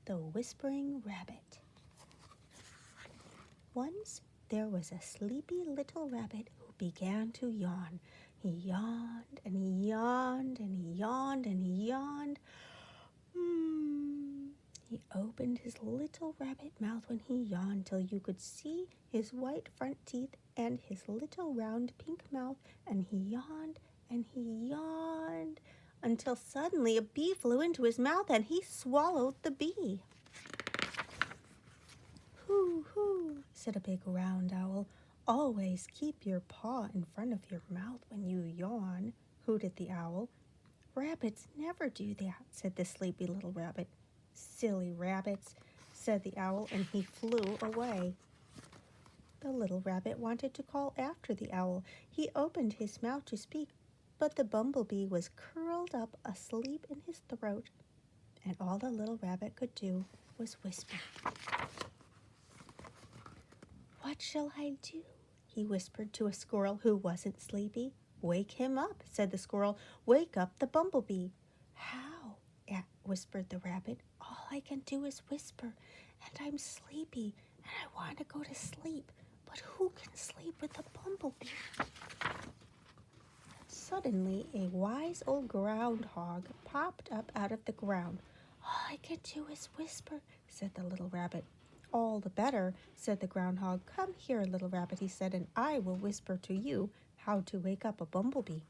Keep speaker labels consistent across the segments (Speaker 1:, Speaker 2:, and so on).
Speaker 1: the Whispering Rabbit. Once there was a sleepy little rabbit who began to yawn. He yawned and he yawned and he yawned and he yawned. He opened his little rabbit mouth when he yawned till you could see his white front teeth and his little round pink mouth, and he yawned and he yawned until suddenly a bee flew into his mouth and he swallowed the bee. "Hoo, hoo," said a big round owl. "Always keep your paw in front of your mouth when you yawn," hooted the owl. "Rabbits never do that," said the sleepy little rabbit. "Silly rabbits," said the owl, and he flew away. The little rabbit wanted to call after the owl. He opened his mouth to speak, but the bumblebee was curled up asleep in his throat, and all the little rabbit could do was whisper. "What shall I do?" he whispered to a squirrel who wasn't sleepy. "Wake him up," said the squirrel. "Wake up the bumblebee." "How?" whispered the rabbit. "All I can do is whisper, and I'm sleepy, and I want to go to sleep. But who can sleep with a bumblebee?" Suddenly, a wise old groundhog popped up out of the ground. "All I can do is whisper," said the little rabbit. "All the better," said the groundhog. "Come here, little rabbit," he said, "and I will whisper to you how to wake up a bumblebee.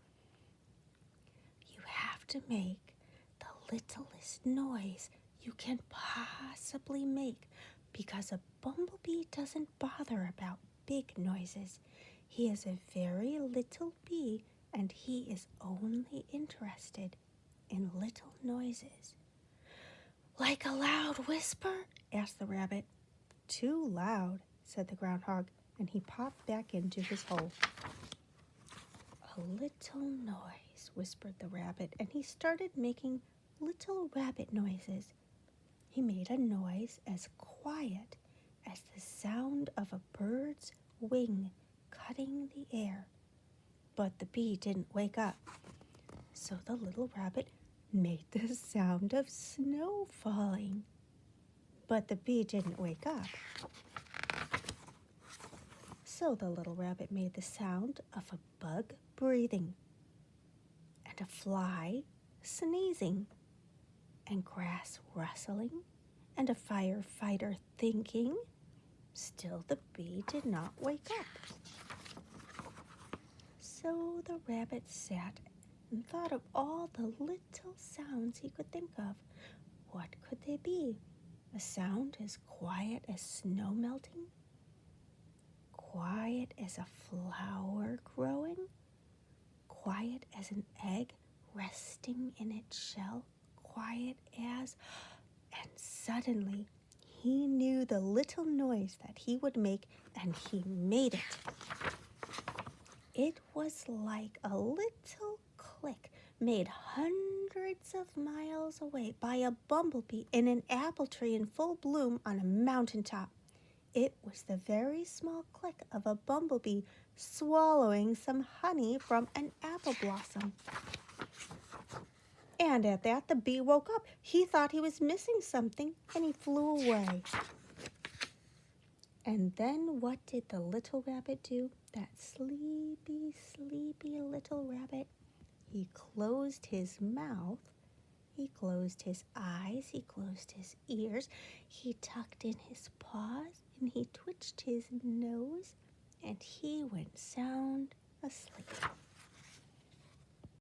Speaker 1: You have to make the littlest noise you can possibly make, because a bumblebee doesn't bother about big noises. He is a very little bee, and he is only interested in little noises." "Like a loud whisper?" asked the rabbit. "Too loud," said the groundhog, and he popped back into his hole. "A little noise," whispered the rabbit, and he started making little rabbit noises. He made a noise as quiet as the sound of a bird's wing cutting the air. But the bee didn't wake up. So the little rabbit made the sound of snow falling. But the bee didn't wake up. So the little rabbit made the sound of a bug breathing, and a fly sneezing, and grass rustling, and a firefighter thinking. Still the bee did not wake up. So the rabbit sat and thought of all the little sounds he could think of. What could they be? A sound as quiet as snow melting? Quiet as a flower growing? Quiet as an egg resting in its shell? Quiet as... And suddenly he knew the little noise that he would make, and he made it. It was like a little click made hundreds of miles away by a bumblebee in an apple tree in full bloom on a mountaintop. It was the very small click of a bumblebee swallowing some honey from an apple blossom. And at that, the bee woke up. He thought he was missing something, and he flew away. And then what did the little rabbit do? That sleepy, sleepy little rabbit. He closed his mouth. He closed his eyes. He closed his ears. He tucked in his paws, and he twitched his nose, and he went sound asleep.